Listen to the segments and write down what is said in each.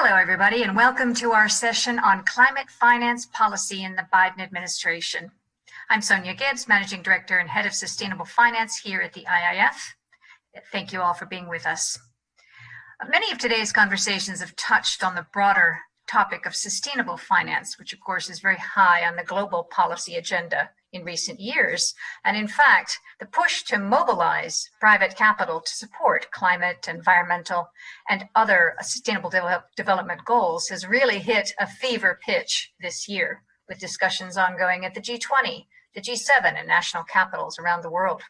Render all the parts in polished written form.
Hello, everybody, and welcome to our session on climate finance policy in the Biden administration. I'm Sonia Gibbs, Managing Director and Head of Sustainable Finance here at the IIF. Thank you all for being with us. Many of today's conversations have touched on the broader topic of sustainable finance, which of course is very high on the global policy agenda in recent years. And in fact, the push to mobilize private capital to support climate, environmental, and other sustainable development goals has really hit a fever pitch this year, with discussions ongoing at the G20, the G7, and national capitals around the world.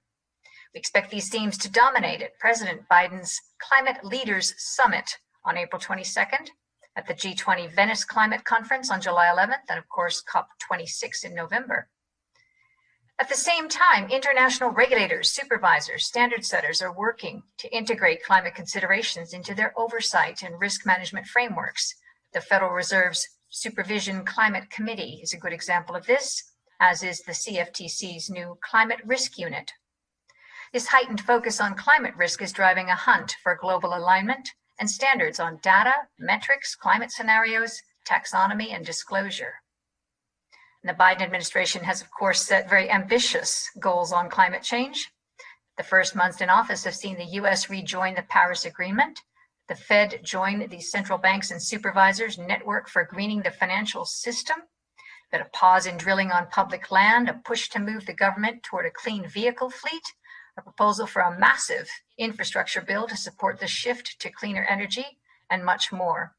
We expect these themes to dominate at President Biden's Climate Leaders Summit on April 22nd, at the G20 Venice Climate Conference on July 11th, and of course, COP26 in November. At the same time, international regulators, supervisors, standard setters are working to integrate climate considerations into their oversight and risk management frameworks. The Federal Reserve's Supervision Climate Committee is a good example of this, as is the CFTC's new Climate Risk Unit. This heightened focus on climate risk is driving a hunt for global alignment and standards on data, metrics, climate scenarios, taxonomy, and disclosure. And the Biden administration has, of course, set very ambitious goals on climate change. The first months in office have seen the U.S. rejoin the Paris Agreement, the Fed join the central banks and supervisors network for greening the financial system, but a pause in drilling on public land, a push to move the government toward a clean vehicle fleet, a proposal for a massive infrastructure bill to support the shift to cleaner energy, and much more.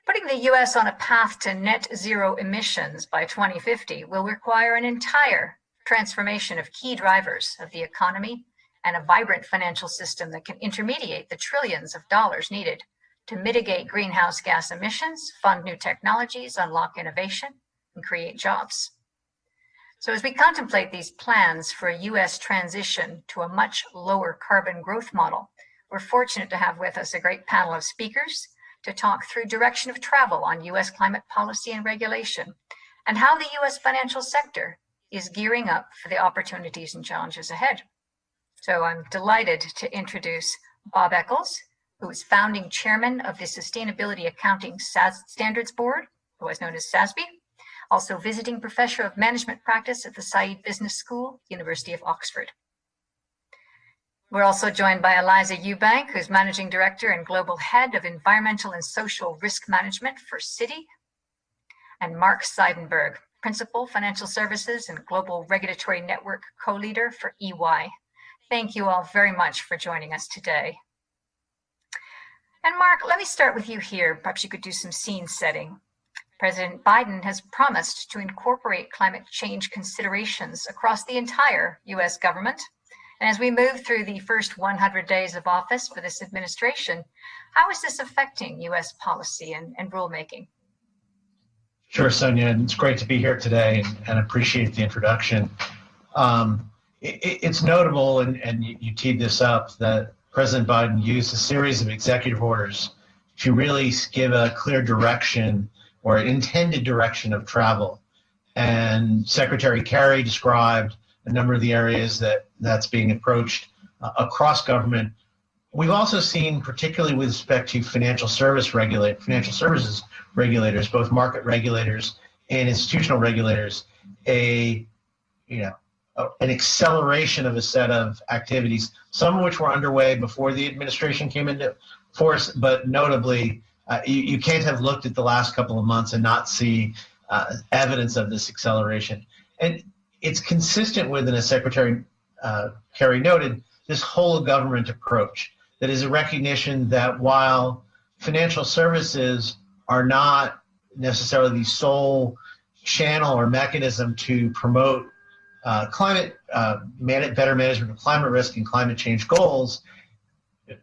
Putting the U.S. on a path to net zero emissions by 2050 will require an entire transformation of key drivers of the economy and a vibrant financial system that can intermediate the trillions of dollars needed to mitigate greenhouse gas emissions, fund new technologies, unlock innovation, and create jobs. So as we contemplate these plans for a U.S. transition to a much lower carbon growth model, we're fortunate to have with us a great panel of speakers to talk through direction of travel on U.S. climate policy and regulation, and how the U.S. financial sector is gearing up for the opportunities and challenges ahead. So I'm delighted to introduce Bob Eccles, who is founding chairman of the Sustainability Accounting Standards Board, otherwise known as SASB, also visiting professor of management practice at the Said Business School, University of Oxford. We're also joined by Eliza Eubank, who's Managing Director and Global Head of Environmental and Social Risk Management for Citi, and Mark Seidenberg, Principal Financial Services and Global Regulatory Network Co-Leader for EY. Thank you all very much for joining us today. And Mark, let me start with you here. Perhaps you could do some scene setting. President Biden has promised to incorporate climate change considerations across the entire U.S. government. And as we move through the first 100 days of office for this administration, how is this affecting U.S. policy and rulemaking? Sure, Sonia, and it's great to be here today and appreciate the introduction. It's notable, and you teed this up, that President Biden used a series of executive orders to really give a clear direction or intended direction of travel. And Secretary Kerry described a number of the areas that's being approached across government. We've also seen, particularly with respect to financial services regulators, both market regulators and institutional regulators, an acceleration of a set of activities, some of which were underway before the administration came into force, but notably, you can't have looked at the last couple of months and not see evidence of this acceleration. And it's consistent with, and as Secretary Kerry noted, this whole government approach that is a recognition that while financial services are not necessarily the sole channel or mechanism to promote better management of climate risk and climate change goals,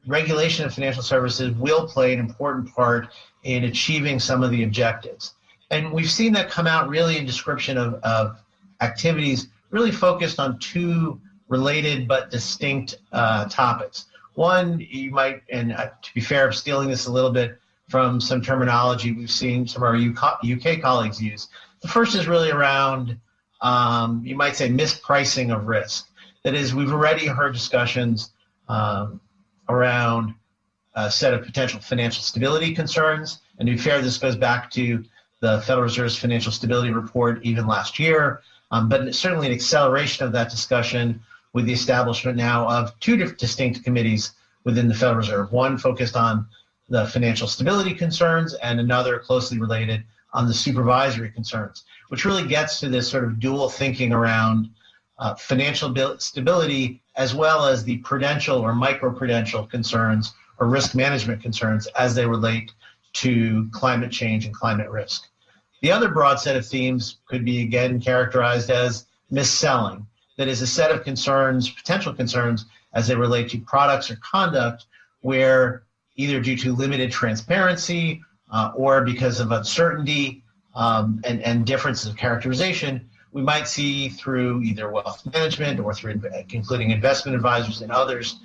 regulation of financial services will play an important part in achieving some of the objectives. And we've seen that come out really in description of activities really focused on two related but distinct topics. One, you might, and to be fair, I'm stealing this a little bit from some terminology we've seen some of our UK colleagues use. The first is really around, you might say, mispricing of risk. That is, we've already heard discussions around set of potential financial stability concerns. And to be fair, this goes back to the Federal Reserve's financial stability report even last year, but certainly an acceleration of that discussion with the establishment now of two distinct committees within the Federal Reserve, one focused on the financial stability concerns and another closely related on the supervisory concerns, which really gets to this sort of dual thinking around financial stability as well as the prudential or microprudential concerns or risk management concerns as they relate to climate change and climate risk. The other broad set of themes could be again characterized as mis-selling. That is a set of concerns, potential concerns, as they relate to products or conduct where either due to limited transparency or because of uncertainty and differences of characterization, we might see through either wealth management or through including investment advisors and others,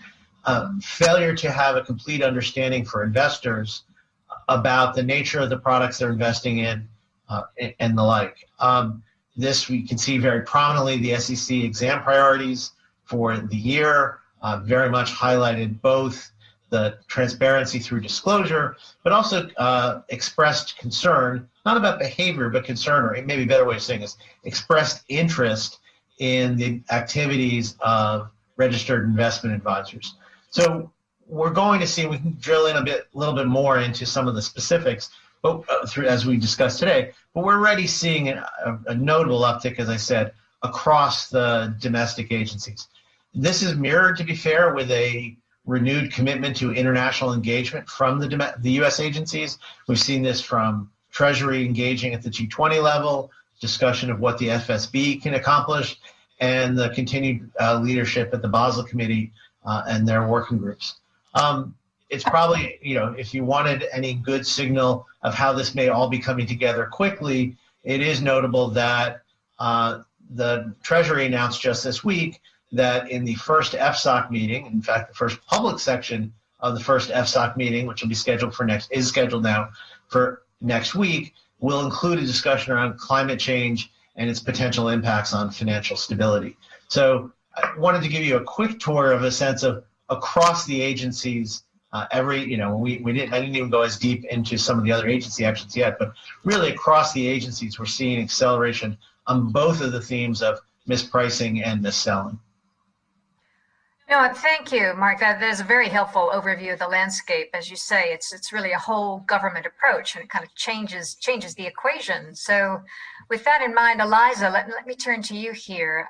failure to have a complete understanding for investors about the nature of the products they're investing in and the like. This we can see very prominently, the SEC exam priorities for the year very much highlighted both the transparency through disclosure, but also expressed concern, not about behavior, but concern, or maybe a better way of saying is expressed interest in the activities of registered investment advisors. So we're going to see, we can drill in a little bit more into some of the specifics as we discussed today, but we're already seeing a notable uptick, as I said, across the domestic agencies. This is mirrored, to be fair, with a renewed commitment to international engagement from the U.S. agencies. We've seen this from Treasury engaging at the G20 level, discussion of what the FSB can accomplish, and the continued leadership at the Basel Committee and their working groups. It's probably, if you wanted any good signal of how this may all be coming together quickly, it is notable that the Treasury announced just this week that in the first FSOC meeting, in fact, the first public section of the first FSOC meeting, which will be scheduled is scheduled now for next week, will include a discussion around climate change and its potential impacts on financial stability. So I wanted to give you a quick tour of a sense of across the agencies. I didn't even go as deep into some of the other agency actions yet, but really across the agencies, we're seeing acceleration on both of the themes of mispricing and mis-selling. No, thank you, Mark. That is a very helpful overview of the landscape. As you say, it's really a whole government approach, and it kind of changes the equation. So with that in mind, Eliza, let me turn to you here.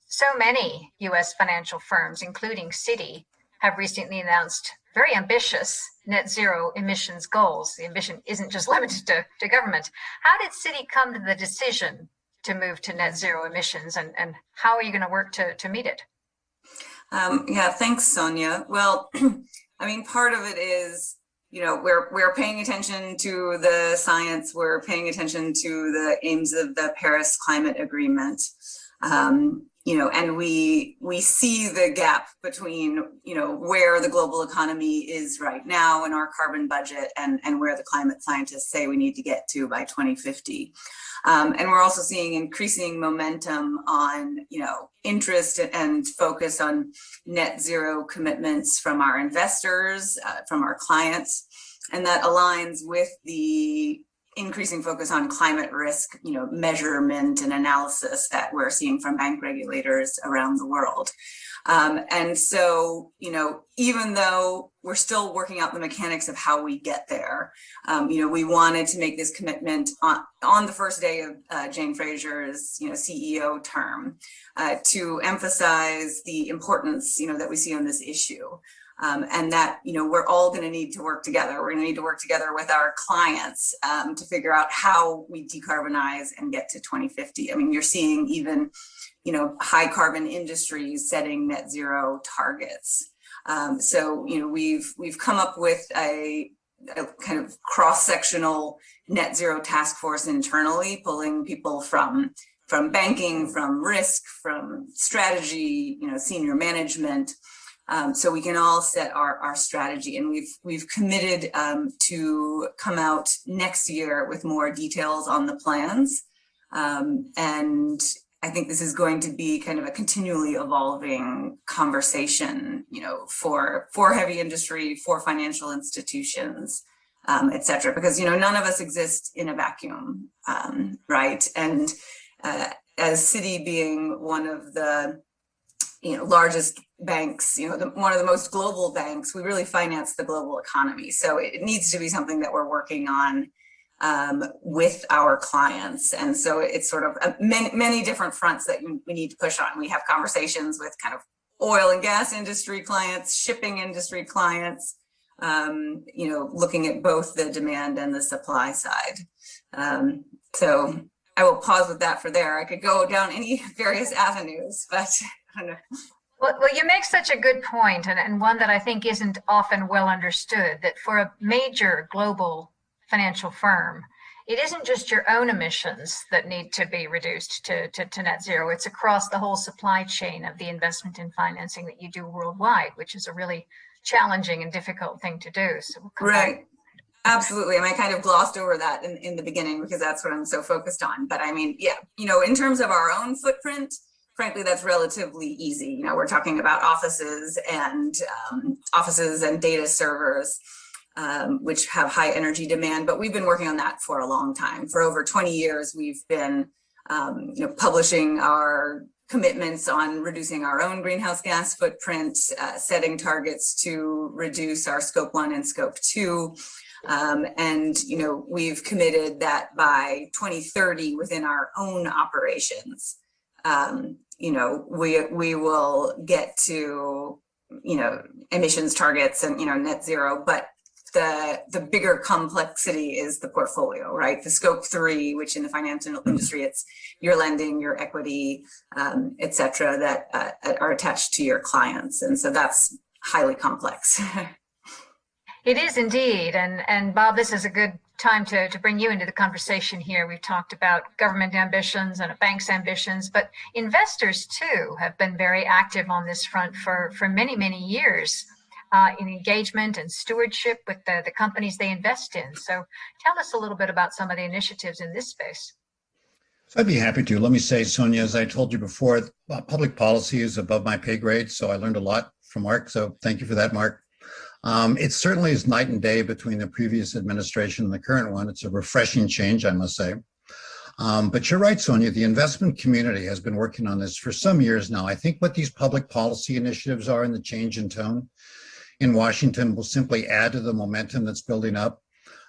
So many U.S. financial firms, including Citi, have recently announced very ambitious net zero emissions goals. The ambition isn't just limited to government. How did Citi come to the decision to move to net zero emissions, and how are you going to work to meet it? Yeah, thanks, Sonia. Well, I mean, part of it is, we're paying attention to the science. We're paying attention to the aims of the Paris Climate Agreement. And we see the gap between, where the global economy is right now in our carbon budget and where the climate scientists say we need to get to by 2050. And we're also seeing increasing momentum on, interest and focus on net zero commitments from our investors, from our clients. And that aligns with the increasing focus on climate risk, measurement and analysis that we're seeing from bank regulators around the world. And so, even though we're still working out the mechanics of how we get there, we wanted to make this commitment on the first day of Jane Fraser's, CEO term to emphasize the importance, that we see on this issue. And that, we're all going to need to work together. We're going to need to work together with our clients to figure out how we decarbonize and get to 2050. I mean, you're seeing even, high carbon industries setting net zero targets. So, we've come up with a kind of cross-sectional net zero task force internally, pulling people from banking, from risk, from strategy, senior management. So we can all set our strategy, and we've committed to come out next year with more details on the plans. And I think this is going to be kind of a continually evolving conversation, for heavy industry, for financial institutions, et cetera, because, none of us exist in a vacuum, right? And as Citi being one of the, largest banks, one of the most global banks, we really finance the global economy. So it needs to be something that we're working on with our clients. And so it's sort of many different fronts that we need to push on. We have conversations with kind of oil and gas industry clients, shipping industry clients, looking at both the demand and the supply side. So I will pause with that for there. I could go down any various avenues, but I don't know. Well, you make such a good point, and one that I think isn't often well understood, that for a major global financial firm, it isn't just your own emissions that need to be reduced to net zero. It's across the whole supply chain of the investment and financing that you do worldwide, which is a really challenging and difficult thing to do. So we'll come back. Absolutely. And I kind of glossed over that in the beginning because that's what I'm so focused on. But I mean, yeah, in terms of our own footprint, frankly, that's relatively easy. We're talking about offices and data servers, which have high energy demand, but we've been working on that for a long time. For over 20 years, we've been, publishing our commitments on reducing our own greenhouse gas footprint, setting targets to reduce our scope 1 and scope 2. And, we've committed that by 2030 within our own operations, we will get to, emissions targets and, net zero, but the bigger complexity is the portfolio, right? The scope 3, which in the financial industry, it's your lending, your equity, et cetera, that are attached to your clients. And so that's highly complex. It is indeed. And Bob, this is a good time to bring you into the conversation here. We've talked about government ambitions and a bank's ambitions, but investors too have been very active on this front for many, many years. In engagement and stewardship with the companies they invest in. So tell us a little bit about some of the initiatives in this space. So I'd be happy to. Let me say, Sonia, as I told you before, public policy is above my pay grade, so I learned a lot from Mark. So thank you for that, Mark. It certainly is night and day between the previous administration and the current one. It's a refreshing change, I must say. But you're right, Sonia, the investment community has been working on this for some years now. I think what these public policy initiatives are and the change in tone in Washington will simply add to the momentum that's building up.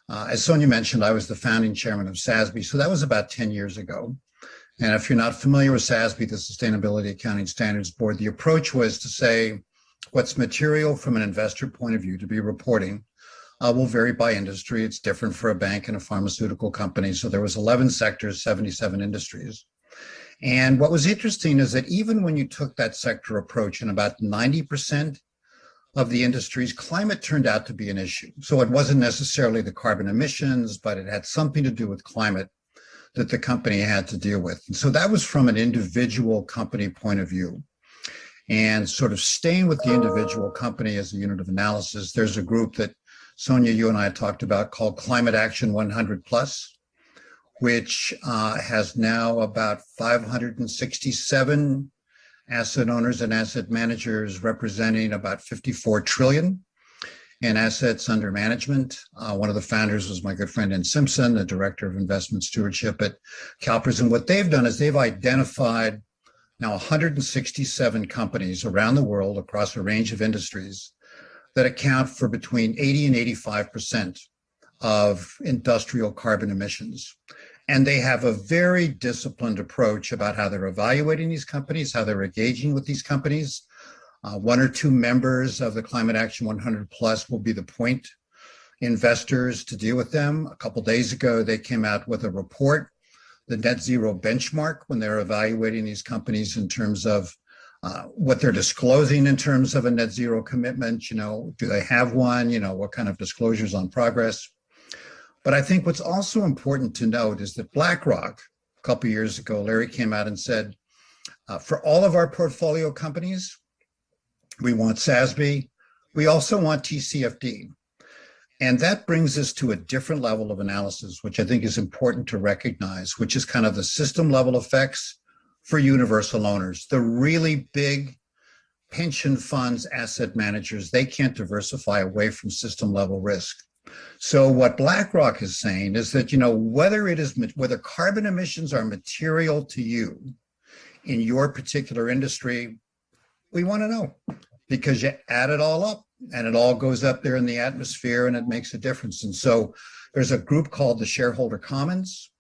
As Sonia mentioned, I was the founding chairman of SASB, so that was about 10 years ago. And if you're not familiar with SASB, the Sustainability Accounting Standards Board, the approach was to say what's material from an investor point of view to be reporting will vary by industry. It's different for a bank and a pharmaceutical company. So there was 11 sectors, 77 industries. And what was interesting is that even when you took that sector approach, in about 90% of the industries, climate turned out to be an issue. So it wasn't necessarily the carbon emissions, but it had something to do with climate that the company had to deal with. And so that was from an individual company point of view. And sort of staying with the individual company as a unit of analysis, there's a group that Sonia, you and I talked about called Climate Action 100 Plus, which has now about 567 asset owners and asset managers representing about 54 trillion in assets under management. One of the founders was my good friend Ann Simpson, the director of investment stewardship at CalPERS. And what they've done is they've identified now 167 companies around the world across a range of industries that account for between 80 and 85% of industrial carbon emissions. And they have a very disciplined approach about how they're evaluating these companies, how they're engaging with these companies. One or two members of the Climate Action 100 Plus will be the point investors to deal with them. A couple of days ago, they came out with a report, the net zero benchmark, when they're evaluating these companies in terms of what they're disclosing in terms of a net zero commitment. Do they have one? What kind of disclosures on progress? But I think what's also important to note is that BlackRock, a couple of years ago, Larry came out and said, for all of our portfolio companies, we want SASB. We also want TCFD. And that brings us to a different level of analysis, which I think is important to recognize, which is kind of the system level effects for universal owners. The really big pension funds, asset managers, they can't diversify away from system level risk. So what BlackRock is saying is that, whether carbon emissions are material to you in your particular industry, we want to know, because you add it all up and it all goes up there in the atmosphere and it makes a difference. And so there's a group called the Shareholder Commons,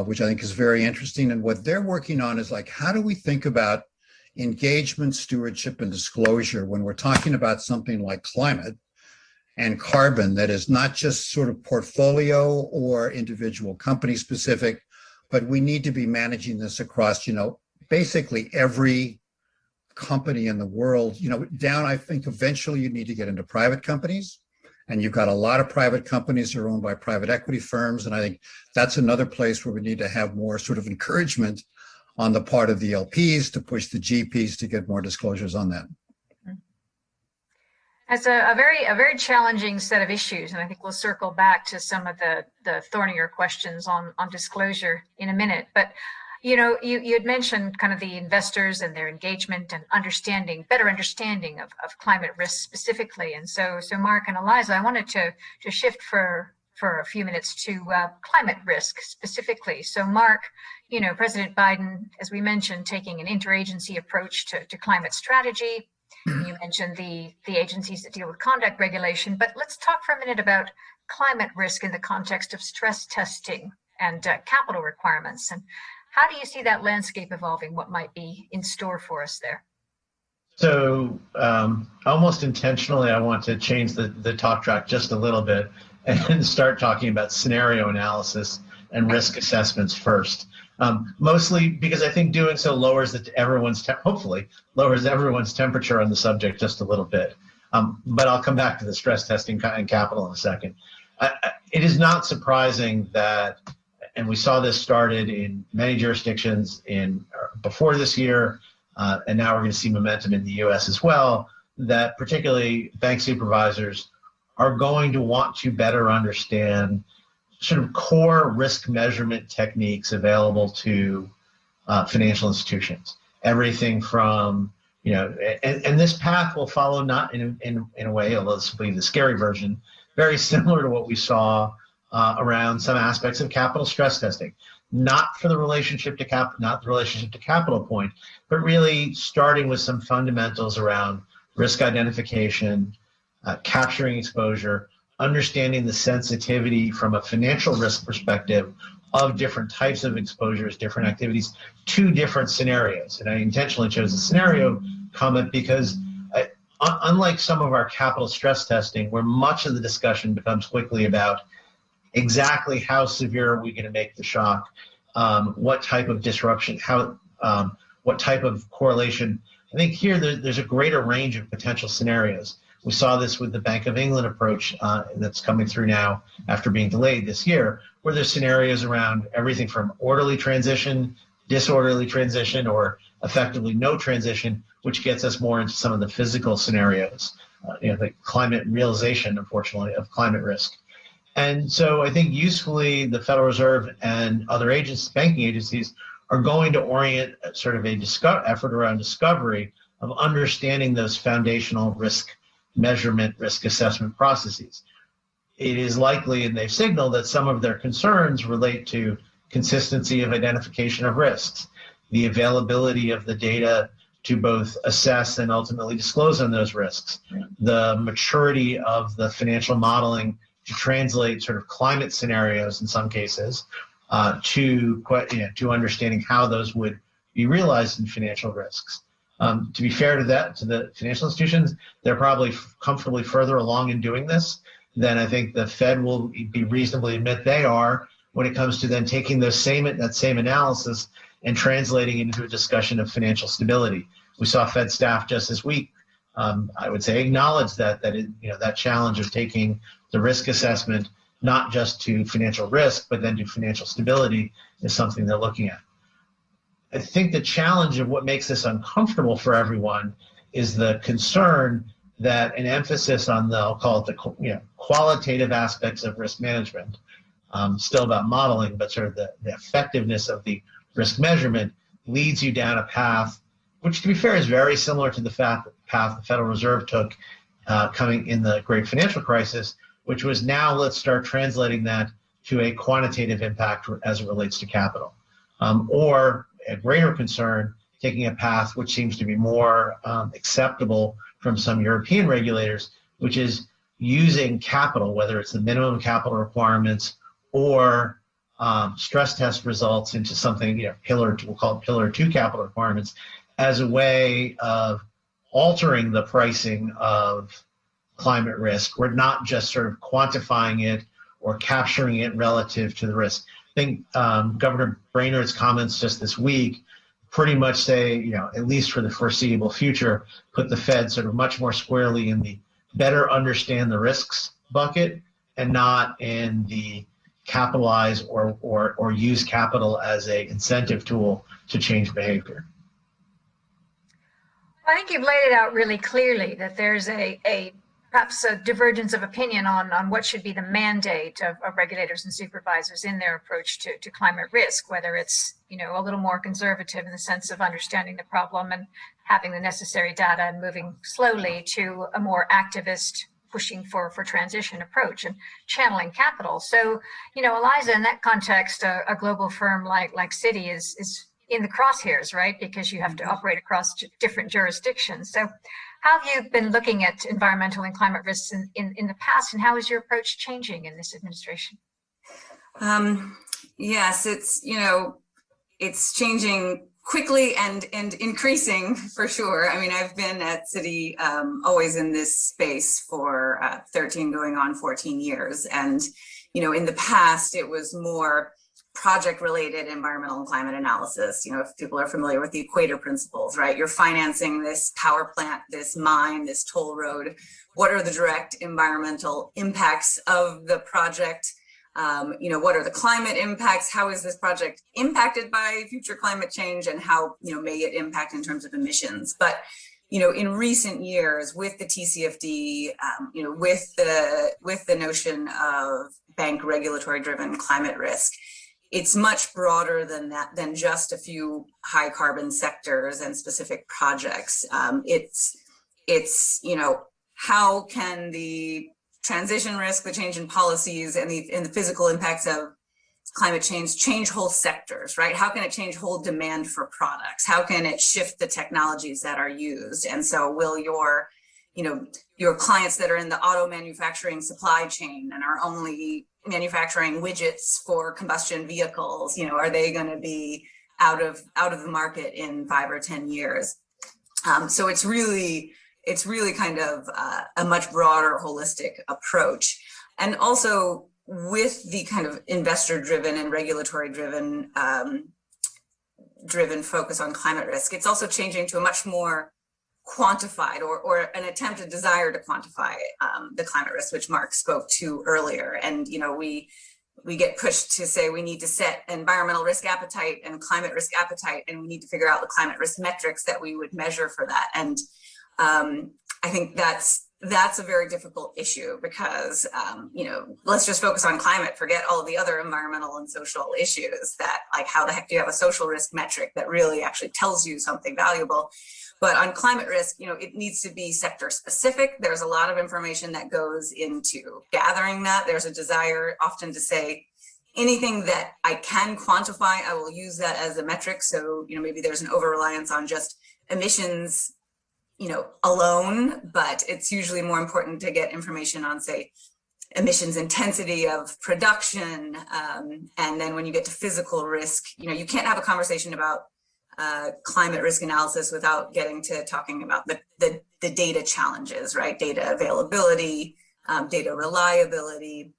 which I think is very interesting. And what they're working on is like, how do we think about engagement, stewardship, and disclosure when we're talking about something like climate and carbon that is not just sort of portfolio or individual company specific, but we need to be managing this across, basically every company in the world, down, I think eventually you need to get into private companies. And you've got a lot of private companies that are owned by private equity firms. And I think that's another place where we need to have more sort of encouragement on the part of the LPs to push the GPs to get more disclosures on that. It's a very challenging set of issues, and I think we'll circle back to some of the thornier questions on disclosure in a minute. But you had mentioned kind of the investors and their engagement and better understanding of climate risk specifically. And so Mark and Eliza, I wanted to shift for a few minutes to climate risk specifically. So Mark, President Biden, as we mentioned, taking an interagency approach to climate strategy. You mentioned the agencies that deal with conduct regulation, but let's talk for a minute about climate risk in the context of stress testing and capital requirements. And how do you see that landscape evolving? What might be in store for us there? So almost intentionally, I want to change the talk track just a little bit and start talking about scenario analysis and risk assessments first. Mostly because I think doing so lowers hopefully lowers everyone's temperature on the subject just a little bit. But I'll come back to the stress testing and capital in a second. It is not surprising that, and we saw this started in many jurisdictions before this year, and now we're going to see momentum in the U.S. as well, that particularly bank supervisors are going to want to better understand sort of core risk measurement techniques available to financial institutions. Everything from, and this path will follow not in a way, although this will be the scary version, very similar to what we saw around some aspects of capital stress testing. Not for the relationship to capital point, but really starting with some fundamentals around risk identification, capturing exposure, understanding the sensitivity from a financial risk perspective of different types of exposures, different activities to different scenarios. And I intentionally chose the scenario comment because unlike some of our capital stress testing, where much of the discussion becomes quickly about exactly how severe are we going to make the shock, what type of disruption, what type of correlation. I think here there's a greater range of potential scenarios. We saw this with the Bank of England approach that's coming through now after being delayed this year, where there's scenarios around everything from orderly transition, disorderly transition, or effectively no transition, which gets us more into some of the physical scenarios, the climate realization, unfortunately, of climate risk. And so I think usefully the Federal Reserve and other banking agencies are going to orient sort of a effort around discovery of understanding those foundational risk measurement, risk assessment processes. It is likely, and they've signaled, that some of their concerns relate to consistency of identification of risks, the availability of the data to both assess and ultimately disclose on those risks, the maturity of the financial modeling to translate sort of climate scenarios in some cases to understanding how those would be realized in financial risks. To be fair to the financial institutions, they're probably comfortably further along in doing this than I think the Fed will be reasonably admit they are when it comes to then taking that same analysis and translating into a discussion of financial stability. We saw Fed staff just this week, I would say, acknowledge that challenge of taking the risk assessment not just to financial risk, but then to financial stability is something they're looking at. I think the challenge of what makes this uncomfortable for everyone is the concern that an emphasis on I'll call it the qualitative aspects of risk management, still about modeling, but sort of the effectiveness of the risk measurement leads you down a path, which to be fair is very similar to the path the Federal Reserve took coming in the great financial crisis, which was now let's start translating that to a quantitative impact as it relates to capital. Or a greater concern, taking a path which seems to be more acceptable from some European regulators, which is using capital, whether it's the minimum capital requirements or stress test results into something, we'll call it Pillar 2 capital requirements, as a way of altering the pricing of climate risk. We're not just sort of quantifying it or capturing it relative to the risk. I think Governor Brainerd's comments just this week pretty much say, at least for the foreseeable future, put the Fed sort of much more squarely in the better understand the risks bucket and not in the capitalize or use capital as a incentive tool to change behavior. I think you've laid it out really clearly that there's perhaps a divergence of opinion on what should be the mandate of regulators and supervisors in their approach to climate risk, whether it's a little more conservative in the sense of understanding the problem and having the necessary data and moving slowly to a more activist pushing for transition approach and channeling capital. So, Eliza, in that context, a global firm like Citi is in the crosshairs, right? Because you have to operate across different jurisdictions. So how have you been looking at environmental and climate risks in the past, and how is your approach changing in this administration? Yes, it's changing quickly and increasing for sure. I mean, I've been at Citi always in this space for 13 going on 14 years. And, in the past, it was more project-related environmental and climate analysis. If people are familiar with the Equator Principles, right? You're financing this power plant, this mine, this toll road. What are the direct environmental impacts of the project? What are the climate impacts? How is this project impacted by future climate change, and how, may it impact in terms of emissions? But, in recent years with the TCFD, with the notion of bank regulatory driven climate risk, it's much broader than that, than just a few high carbon sectors and specific projects. It's how can the transition risk, the change in policies, and the physical impacts of climate change whole sectors, right? How can it change whole demand for products? How can it shift the technologies that are used? And so will your clients that are in the auto manufacturing supply chain and are only manufacturing widgets for combustion vehicles, are they going to be out of the market in 5 or 10 years? So it's really kind of a much broader holistic approach. And also with the kind of investor driven and regulatory driven focus on climate risk, it's also changing to a much more quantified or an attempted desire to quantify the climate risk, which Mark spoke to earlier. And, we get pushed to say we need to set environmental risk appetite and climate risk appetite, and we need to figure out the climate risk metrics that we would measure for that. And I think that's a very difficult issue because, let's just focus on climate, forget all of the other environmental and social issues that, like, how the heck do you have a social risk metric that really actually tells you something valuable? But on climate risk, it needs to be sector specific. There's a lot of information that goes into gathering that. There's a desire often to say, anything that I can quantify, I will use that as a metric. So, maybe there's an over reliance on just emissions, alone, but it's usually more important to get information on, say, emissions intensity of production. And then when you get to physical risk, you can't have a conversation about climate risk analysis without getting to talking about the data challenges, right? Data availability, data reliability.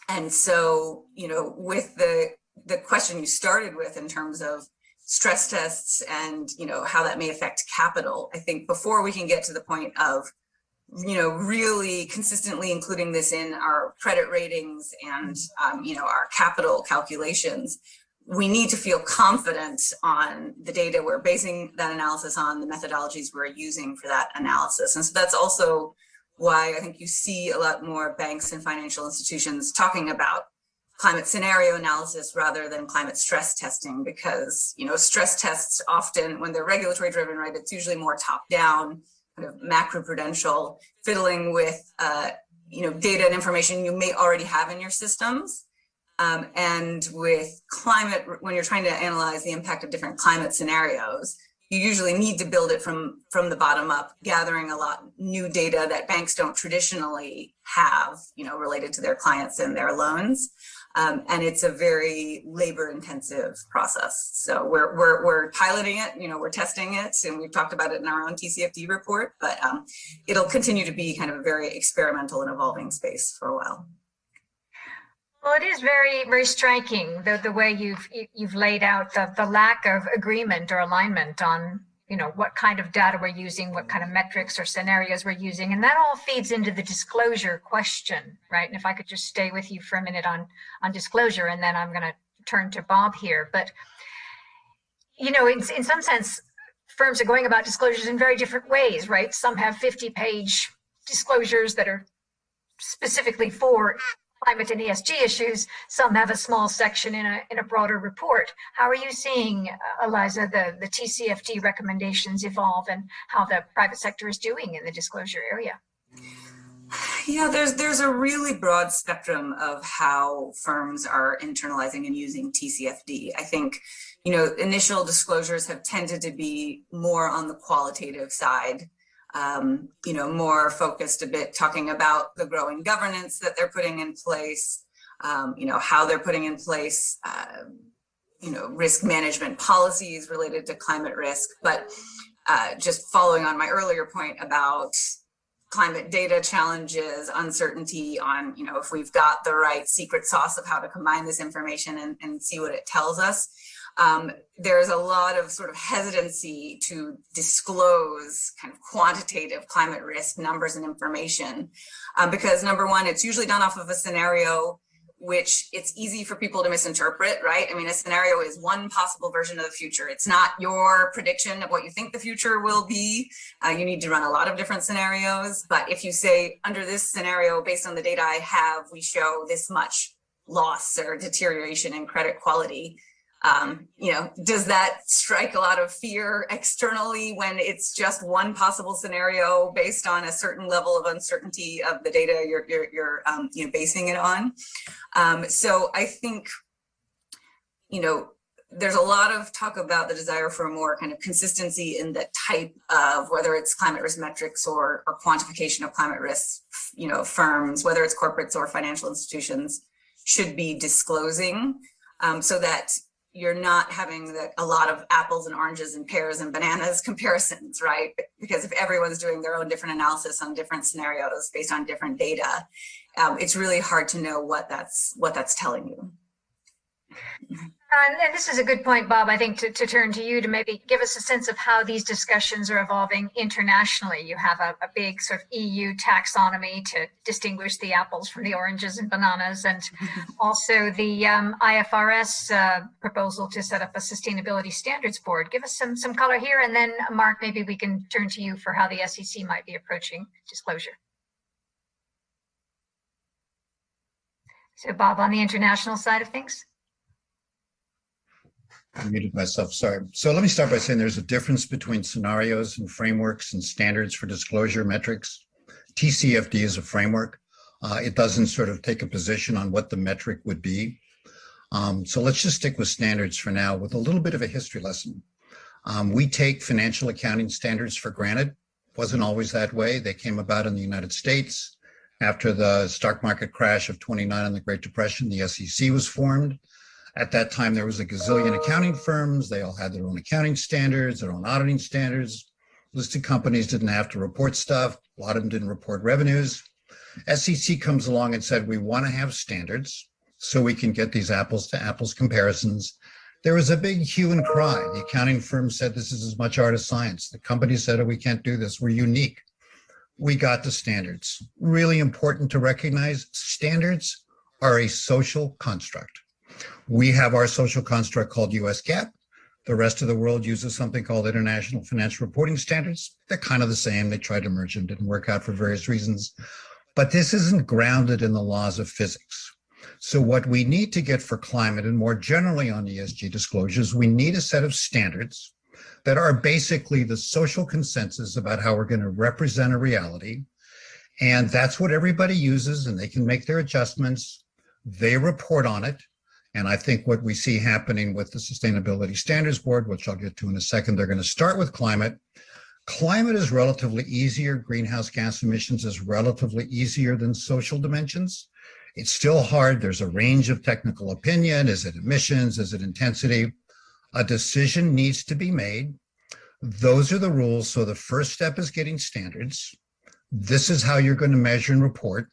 And so, with the question you started with in terms of stress tests and, how that may affect capital, I think before we can get to the point of, really consistently including this in our credit ratings and, our capital calculations, we need to feel confident on the data we're basing that analysis on, the methodologies we're using for that analysis. And so that's also why I think you see a lot more banks and financial institutions talking about climate scenario analysis rather than climate stress testing, because, stress tests often, when they're regulatory driven, right, it's usually more top down, kind of macroprudential, fiddling with, data and information you may already have in your systems. And with climate, when you're trying to analyze the impact of different climate scenarios, you usually need to build it from the bottom up, gathering a lot new data that banks don't traditionally have, related to their clients and their loans. And it's a very labor intensive process. So we're piloting it, we're testing it, and we've talked about it in our own TCFD report, but it'll continue to be kind of a very experimental and evolving space for a while. Well, it is very, very striking the way you've laid out the lack of agreement or alignment on what kind of data we're using, what kind of metrics or scenarios we're using, and that all feeds into the disclosure question, right? And if I could just stay with you for a minute on disclosure, and then I'm going to turn to Bob here. But in some sense, firms are going about disclosures in very different ways, right? Some have 50-page disclosures that are specifically for climate and ESG issues. Some have a small section in a broader report. How are you seeing, Eliza, the TCFD recommendations evolve and how the private sector is doing in the disclosure area? Yeah, there's a really broad spectrum of how firms are internalizing and using TCFD. I think, initial disclosures have tended to be more on the qualitative side. More focused a bit, talking about the growing governance that they're putting in place, how they're putting in place, risk management policies related to climate risk. But just following on my earlier point about climate data challenges, uncertainty on, if we've got the right secret sauce of how to combine this information and see what it tells us. There's a lot of sort of hesitancy to disclose kind of quantitative climate risk numbers and information, because number one, it's usually done off of a scenario which it's easy for people to misinterpret, right? I mean, a scenario is one possible version of the future. It's not your prediction of what you think the future will be. You need to run a lot of different scenarios. But if you say, under this scenario, based on the data I have, we show this much loss or deterioration in credit quality, does that strike a lot of fear externally when it's just one possible scenario based on a certain level of uncertainty of the data you're basing it on? So I think, there's a lot of talk about the desire for more kind of consistency in the type of, whether it's climate risk metrics or quantification of climate risk, firms, whether it's corporates or financial institutions, should be disclosing, so that you're not having a lot of apples and oranges and pears and bananas comparisons, right? Because if everyone's doing their own different analysis on different scenarios based on different data, it's really hard to know what that's telling you. And this is a good point, Bob, I think, to turn to you to maybe give us a sense of how these discussions are evolving internationally. You have a big sort of EU taxonomy to distinguish the apples from the oranges and bananas, and also the IFRS proposal to set up a sustainability standards board. Give us some color here, and then, Mark, maybe we can turn to you for how the SEC might be approaching disclosure. So, Bob, on the international side of things? I muted myself, sorry. So let me start by saying there's a difference between scenarios and frameworks and standards for disclosure metrics. TCFD is a framework. It doesn't sort of take a position on what the metric would be. So let's just stick with standards for now with a little bit of a history lesson. We take financial accounting standards for granted. Wasn't always that way. They came about in the United States. After the stock market crash of '29 and the Great Depression, the SEC was formed. At that time, there was a gazillion accounting firms. They all had their own accounting standards, their own auditing standards. Listed companies didn't have to report stuff. A lot of them didn't report revenues. SEC comes along and said, we want to have standards so we can get these apples to apples comparisons. There was a big hue and cry. The accounting firm said, this is as much art as science. The company said, oh, we can't do this. We're unique. We got the standards. Really important to recognize, standards are a social construct. We have our social construct called US GAAP. The rest of the world uses something called International Financial Reporting Standards. They're kind of the same. They tried to merge them, didn't work out for various reasons. But this isn't grounded in the laws of physics. So what we need to get for climate and more generally on ESG disclosures, we need a set of standards that are basically the social consensus about how we're going to represent a reality. And that's what everybody uses, and they can make their adjustments. They report on it. And I think what we see happening with the Sustainability Standards Board, which I'll get to in a second, they're going to start with climate. Climate is relatively easier. Greenhouse gas emissions is relatively easier than social dimensions. It's still hard. There's a range of technical opinion. Is it emissions? Is it intensity? A decision needs to be made. Those are the rules. So the first step is getting standards. This is how you're going to measure and report.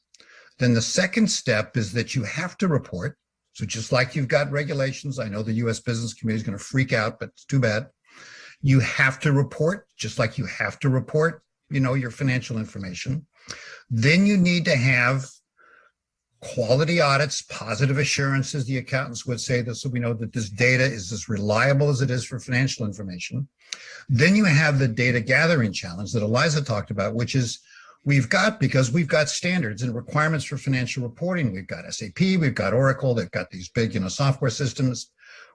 Then the second step is that you have to report. So just like you've got regulations, I know the U.S. business community is going to freak out, but it's too bad. You have to report, just like you have to report, your financial information. Then you need to have quality audits, positive assurances, the accountants would say this, so we know that this data is as reliable as it is for financial information. Then you have the data gathering challenge that Eliza talked about, which is because we've got standards and requirements for financial reporting. We've got SAP, we've got Oracle, they've got these big, software systems.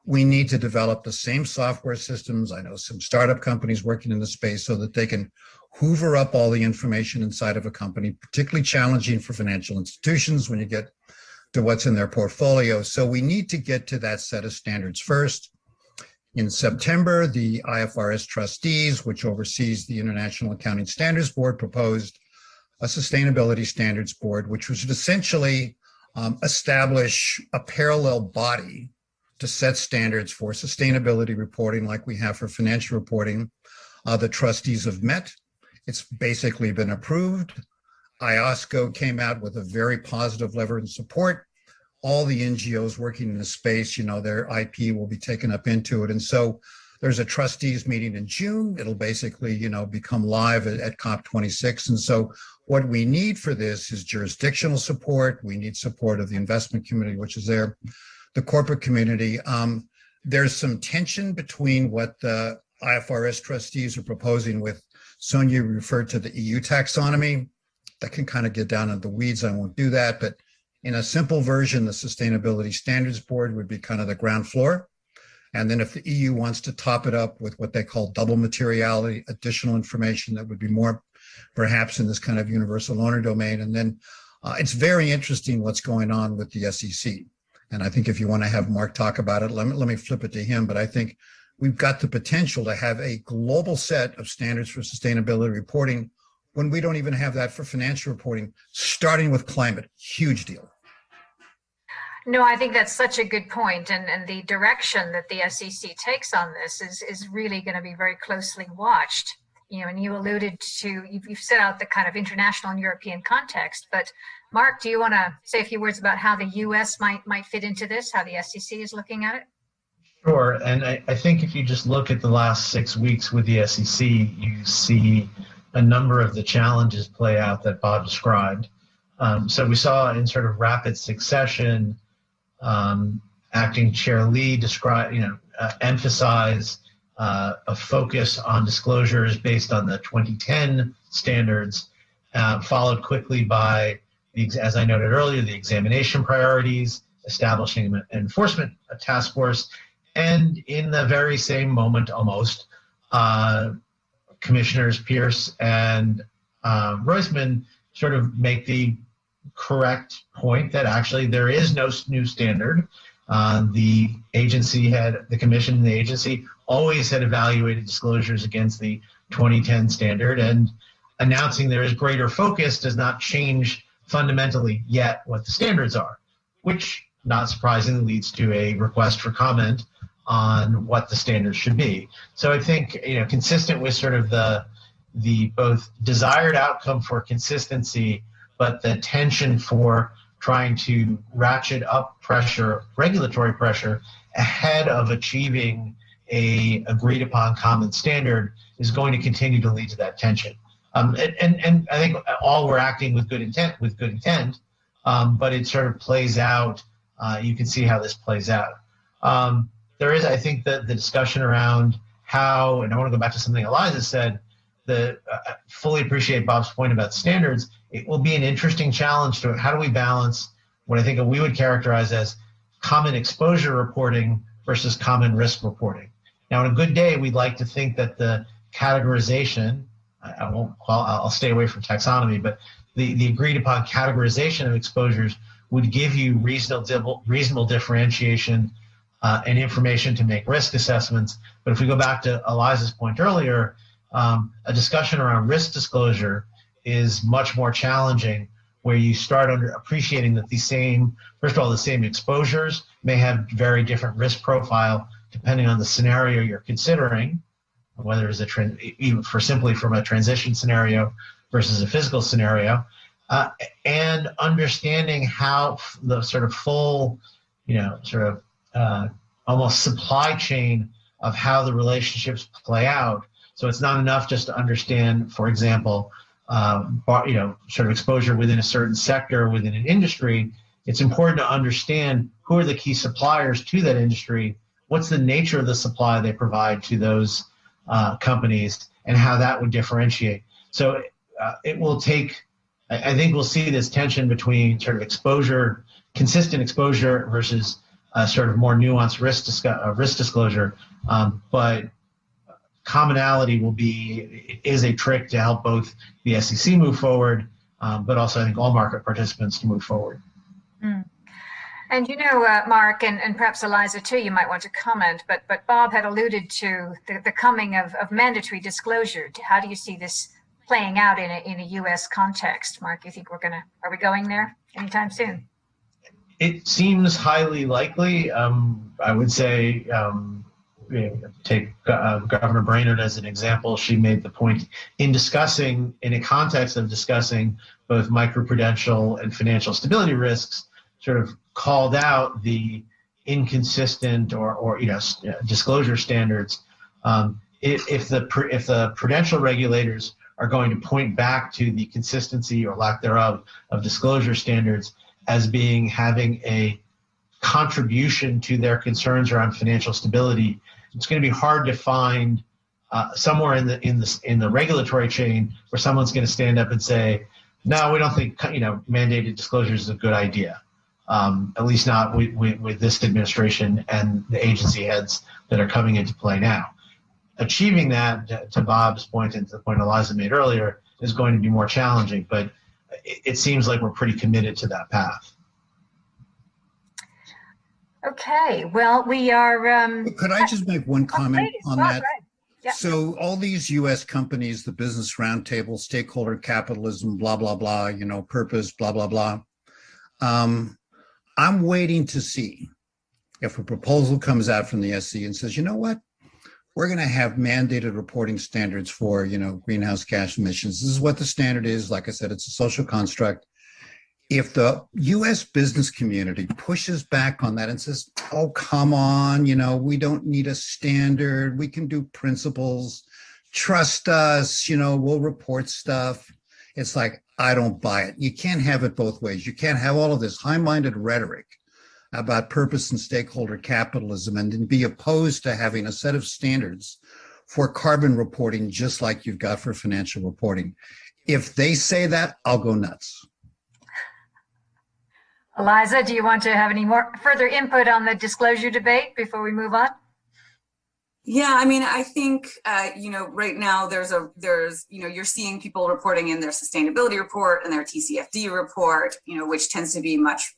We need to develop the same software systems. I know some startup companies working in the space so that they can hoover up all the information inside of a company, particularly challenging for financial institutions when you get to what's in their portfolio. So we need to get to that set of standards first. In September, the IFRS trustees, which oversees the International Accounting Standards Board, proposed a Sustainability Standards Board, which would essentially establish a parallel body to set standards for sustainability reporting like we have for financial reporting. The trustees have met. It's basically been approved. IOSCO came out with a very positive letter in support. All the NGOs working in the space, their IP will be taken up into it. And so there's a trustees meeting in June. It'll basically, become live at COP26. And so what we need for this is jurisdictional support. We need support of the investment community, which is there, the corporate community. There's some tension between what the IFRS trustees are proposing with Sonia referred to the EU taxonomy. That can kind of get down into the weeds. I won't do that. But in a simple version, the Sustainability Standards Board would be kind of the ground floor. And then if the EU wants to top it up with what they call double materiality, additional information that would be more perhaps in this kind of universal owner domain. And then it's very interesting what's going on with the SEC. And I think if you want to have Mark talk about it, let me flip it to him. But I think we've got the potential to have a global set of standards for sustainability reporting when we don't even have that for financial reporting, starting with climate. Huge deal. No, I think that's such a good point. And the direction that the SEC takes on this is really going to be very closely watched. And you alluded to, you've set out the kind of international and European context, but Mark, do you want to say a few words about how the U.S. might fit into this, how the SEC is looking at it? Sure. And I think if you just look at the last 6 weeks with the SEC, you see a number of the challenges play out that Bob described. So we saw in sort of rapid succession, Acting Chair Lee emphasize a focus on disclosures based on the 2010 standards, followed quickly by, as I noted earlier, the examination priorities, establishing an enforcement task force, and in the very same moment almost, Commissioners Pierce and Roisman sort of make the correct point that actually there is no new standard. The commission and the agency always had evaluated disclosures against the 2010 standard, and announcing there is greater focus does not change fundamentally yet what the standards are, which not surprisingly leads to a request for comment on what the standards should be. So I think, consistent with sort of the both desired outcome for consistency, but the tension for trying to ratchet up regulatory pressure ahead of achieving a agreed upon common standard is going to continue to lead to that tension. And I think all we're acting with good intent, but it sort of plays out. You can see how this plays out. There is, I think, the discussion around how, and I want to go back to something Eliza said, fully appreciate Bob's point about standards. It will be an interesting challenge to how do we balance what I think we would characterize as common exposure reporting versus common risk reporting. Now, on a good day, we'd like to think that the categorization, I'll stay away from taxonomy, but the agreed upon categorization of exposures would give you reasonable differentiation and information to make risk assessments. But if we go back to Eliza's point earlier, a discussion around risk disclosure is much more challenging, where you start appreciating that the same exposures may have very different risk profile depending on the scenario you're considering, whether it's even simply from a transition scenario versus a physical scenario, and understanding how the sort of full, almost supply chain of how the relationships play out. So it's not enough just to understand, for example, sort of exposure within a certain sector, within an industry. It's important to understand who are the key suppliers to that industry, what's the nature of the supply they provide to those companies, and how that would differentiate. So it will take, I think we'll see this tension between sort of exposure, consistent exposure versus sort of more nuanced risk disclosure. But commonality is a trick to help both the SEC move forward, but also I think all market participants to move forward. Mm. And Mark, and perhaps Eliza too, you might want to comment, but Bob had alluded to the coming of mandatory disclosure. How do you see this playing out in a U.S. context? Mark, you think are we going there anytime soon? It seems highly likely. I would say, take Governor Brainerd as an example. She made the point in a context of discussing both microprudential and financial stability risks, sort of called out the inconsistent or disclosure standards. If the prudential regulators are going to point back to the consistency or lack thereof of disclosure standards as having a contribution to their concerns around financial stability, it's going to be hard to find somewhere in the regulatory chain where someone's going to stand up and say, no, we don't think mandated disclosures is a good idea. At least not with this administration and the agency heads that are coming into play now. Achieving that, to Bob's point and to the point Eliza made earlier, is going to be more challenging, but it seems like we're pretty committed to that path. Okay, well, we are... Could I just make one comment on that? Right. Yeah. So all these U.S. companies, the Business Roundtable, stakeholder capitalism, blah, blah, blah, purpose, blah, blah, blah. I'm waiting to see if a proposal comes out from the SEC and says, you know what? We're going to have mandated reporting standards for, greenhouse gas emissions. This is what the standard is. Like I said, it's a social construct. If the U.S. business community pushes back on that and says, oh, come on, we don't need a standard. We can do principles. Trust us, we'll report stuff. It's like, I don't buy it. You can't have it both ways. You can't have all of this high-minded rhetoric about purpose and stakeholder capitalism and then be opposed to having a set of standards for carbon reporting, just like you've got for financial reporting. If they say that, I'll go nuts. Eliza, do you want to have any more further input on the disclosure debate before we move on? Yeah, I mean, I think, right now you're seeing people reporting in their sustainability report and their TCFD report, which tends to be much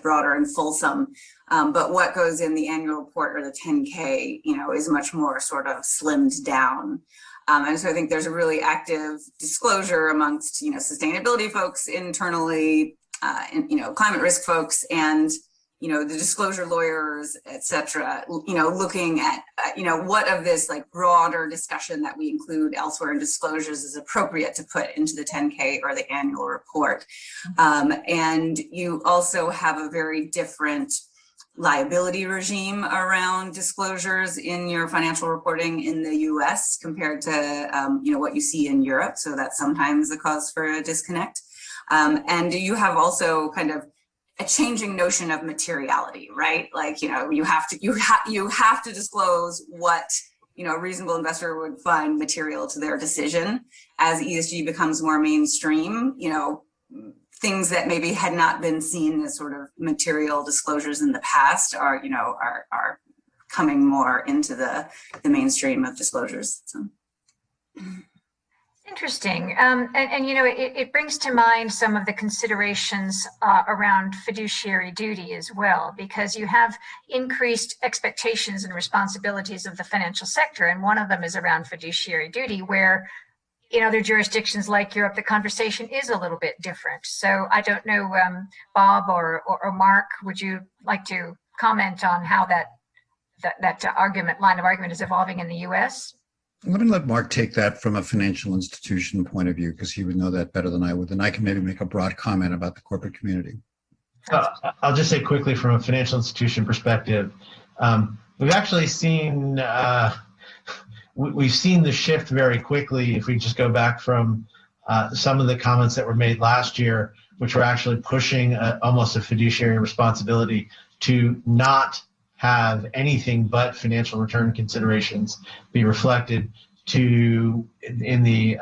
broader and fulsome. But what goes in the annual report or the 10K, is much more sort of slimmed down. And so I think there's a really active disclosure amongst, sustainability folks internally, climate risk folks and the disclosure lawyers, et cetera, looking at, what of this like broader discussion that we include elsewhere in disclosures is appropriate to put into the 10K or the annual report. And you also have a very different liability regime around disclosures in your financial reporting in the US compared to, what you see in Europe. So that's sometimes the cause for a disconnect. And you have also kind of a changing notion of materiality, right? Like, you have to disclose what, a reasonable investor would find material to their decision. As ESG becomes more mainstream, things that maybe had not been seen as sort of material disclosures in the past are, are coming more into the mainstream of disclosures. So. Interesting. It brings to mind some of the considerations around fiduciary duty as well, because you have increased expectations and responsibilities of the financial sector. And one of them is around fiduciary duty, where in other jurisdictions like Europe, the conversation is a little bit different. So I don't know, Bob or Mark, would you like to comment on how that line of argument is evolving in the US? Let me let Mark take that from a financial institution point of view, because he would know that better than I would. And I can maybe make a broad comment about the corporate community. I'll just say quickly from a financial institution perspective, we've actually seen we've seen the shift very quickly. If we just go back from some of the comments that were made last year, which were actually pushing almost a fiduciary responsibility to not have anything but financial return considerations be reflected to in the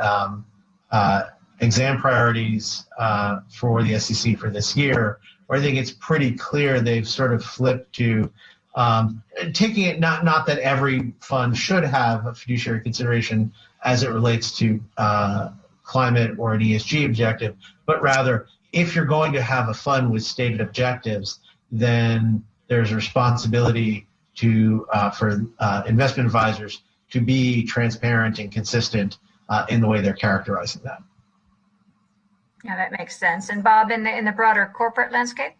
exam priorities for the SEC for this year, where I think it's pretty clear they've sort of flipped to taking it not that every fund should have a fiduciary consideration as it relates to climate or an ESG objective, but rather if you're going to have a fund with stated objectives, then there's a responsibility to for investment advisors to be transparent and consistent in the way they're characterizing that. Yeah, that makes sense. And Bob, in the broader corporate landscape?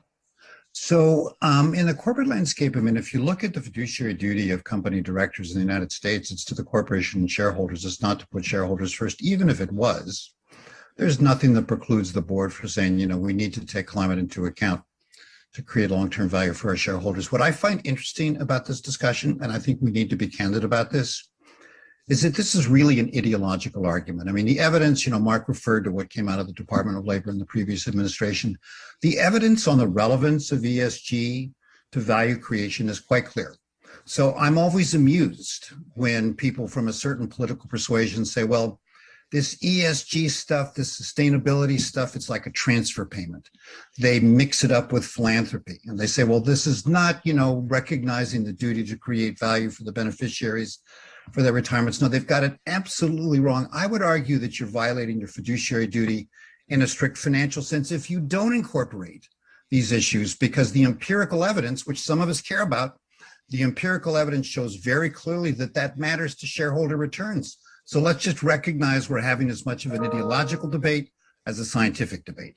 So in the corporate landscape, I mean, if you look at the fiduciary duty of company directors in the United States, it's to the corporation and shareholders. It's not to put shareholders first, even if it was. There's nothing that precludes the board from saying, we need to take climate into account to create long-term value for our shareholders. What I find interesting about this discussion, and I think we need to be candid about this, is that this is really an ideological argument. I mean, the evidence, Mark referred to what came out of the Department of Labor in the previous administration. The evidence on the relevance of ESG to value creation is quite clear. So I'm always amused when people from a certain political persuasion say, well, this ESG stuff, this sustainability stuff, it's like a transfer payment. They mix it up with philanthropy. And they say, well, this is not, recognizing the duty to create value for the beneficiaries for their retirements. No, they've got it absolutely wrong. I would argue that you're violating your fiduciary duty in a strict financial sense if you don't incorporate these issues, because the empirical evidence, which some of us care about, the empirical evidence shows very clearly that matters to shareholder returns. So let's just recognize we're having as much of an ideological debate as a scientific debate.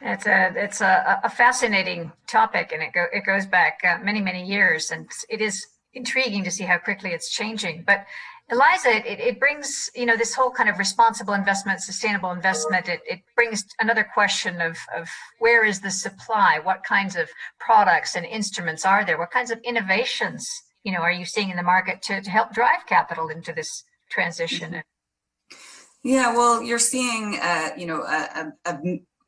It's a fascinating topic, and it goes back many, many years, and it is intriguing to see how quickly it's changing. But Eliza, it brings, this whole kind of responsible investment, sustainable investment, it brings another question of where is the supply? What kinds of products and instruments are there? What kinds of innovations are you seeing in the market to help drive capital into this transition? Yeah, well, you're seeing, a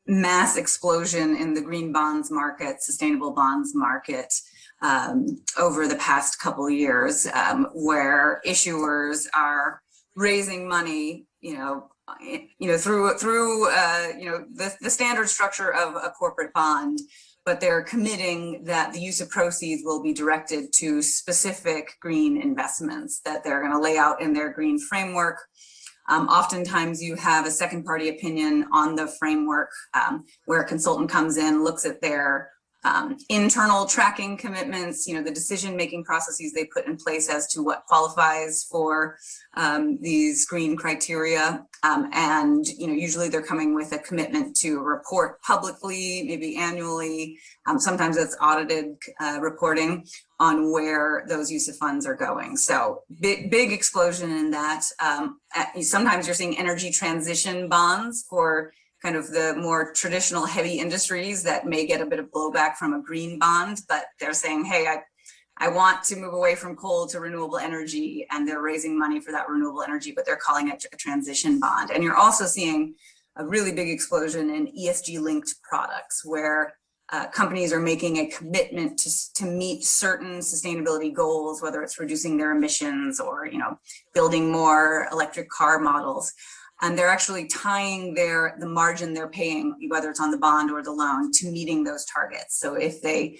mass explosion in the green bonds market, sustainable bonds market over the past couple of years, where issuers are raising money, through the standard structure of a corporate bond. But they're committing that the use of proceeds will be directed to specific green investments that they're going to lay out in their green framework. Oftentimes you have a second party opinion on the framework where a consultant comes in, looks at their internal tracking commitments, the decision-making processes they put in place as to what qualifies for these green criteria. And usually they're coming with a commitment to report publicly, maybe annually. Sometimes it's audited reporting on where those use of funds are going. So big explosion in that. Sometimes you're seeing energy transition bonds for kind of the more traditional heavy industries that may get a bit of blowback from a green bond, but they're saying, hey, I want to move away from coal to renewable energy, and they're raising money for that renewable energy, but they're calling it a transition bond. And you're also seeing a really big explosion in ESG linked products where companies are making a commitment to meet certain sustainability goals, whether it's reducing their emissions or, building more electric car models. and they're actually tying the margin they're paying, whether it's on the bond or the loan, to meeting those targets. So if they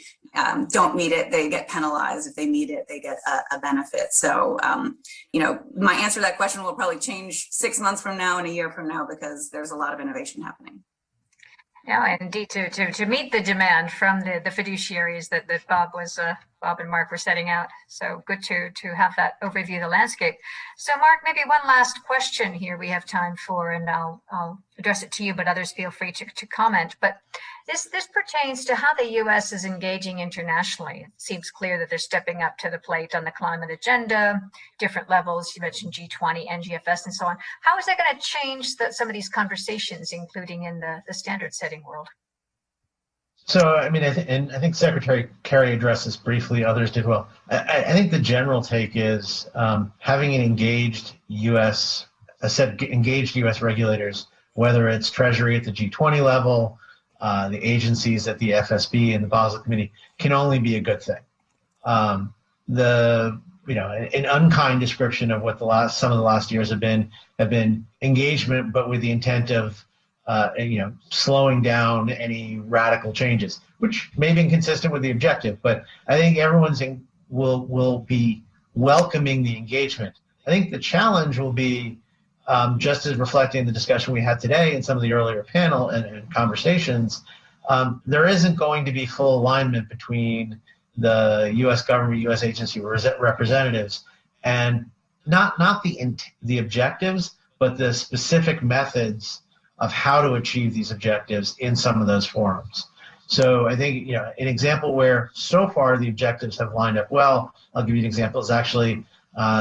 don't meet it, they get penalized. If they meet it, they get a benefit. So, my answer to that question will probably change 6 months from now and a year from now, because there's a lot of innovation happening. Yeah, indeed, to meet the demand from the fiduciaries that Bob and Mark were setting out. So good to have that overview of the landscape. So Mark, maybe one last question here we have time for, and I'll address it to you, but others feel free to comment. But this pertains to how the U.S. is engaging internationally. It seems clear that they're stepping up to the plate on the climate agenda, different levels. You mentioned G20, NGFS, and so on. How is that going to change some of these conversations, including in the standard setting world? So, I mean, I think Secretary Kerry addressed this briefly. Others did well. I think the general take is having an engaged U.S. regulators, whether it's Treasury at the G20 level, the agencies at the FSB and the Basel Committee, can only be a good thing. An unkind description of what some of the last years have been engagement, but with the intent of slowing down any radical changes, which may be inconsistent with the objective. But I think everyone's will be welcoming the engagement. I think the challenge will be just as reflecting the discussion we had today in some of the earlier panel and conversations. There isn't going to be full alignment between the U.S. government, U.S. agency representatives, and not the objectives, but the specific methods of how to achieve these objectives in some of those forums. So I think, an example where so far the objectives have lined up well, I'll give you an example, is actually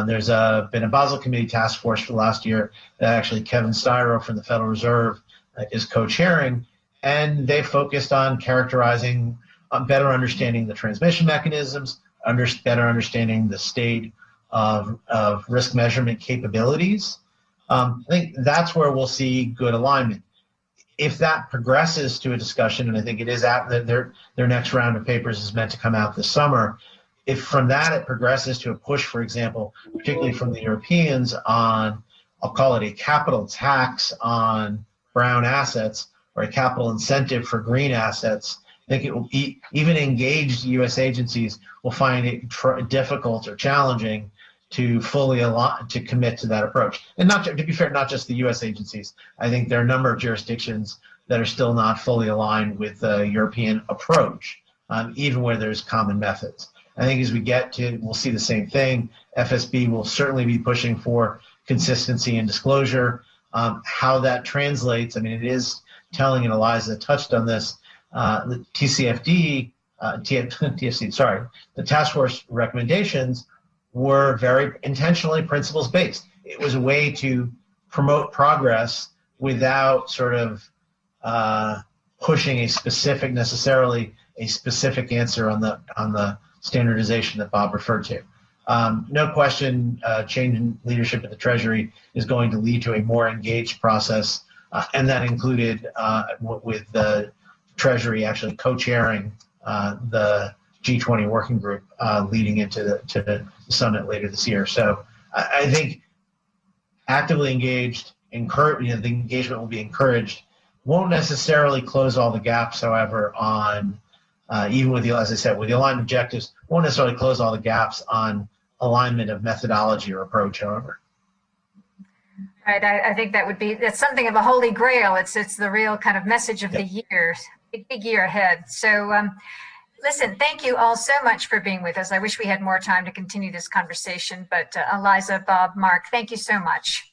there's been a Basel Committee task force for the last year that actually Kevin Styro from the Federal Reserve is co-chairing, and they focused on characterizing, better understanding the transmission mechanisms, better understanding the state of risk measurement capabilities. I think that's where we'll see good alignment. If that progresses to a discussion, and I think it is their next round of papers is meant to come out this summer, if from that it progresses to a push, for example, particularly from the Europeans on, I'll call it a capital tax on brown assets or a capital incentive for green assets, I think it will be, even engaged U.S. agencies will find it difficult or challenging to fully commit to that approach. And to be fair, not just the U.S. agencies. I think there are a number of jurisdictions that are still not fully aligned with the European approach, even where there's common methods. I think as we we'll see the same thing. FSB will certainly be pushing for consistency and disclosure. How that translates, I mean, it is telling, and Eliza touched on this, the TCFD, the task force recommendations were very intentionally principles-based. It was a way to promote progress without sort of pushing necessarily a specific answer on the standardization that Bob referred to. No question, change in leadership at the Treasury is going to lead to a more engaged process, and that included with the Treasury actually co-chairing the G20 working group leading into the summit later this year. So I think actively engaged, the engagement will be encouraged. Won't necessarily close all the gaps, however, on even with as I said, with the aligned objectives, won't necessarily close all the gaps on alignment of methodology or approach, however. Right, I think that's something of a holy grail. It's the real kind of message of the year, big year ahead. So listen, thank you all so much for being with us. I wish we had more time to continue this conversation, but Eliza, Bob, Mark, thank you so much.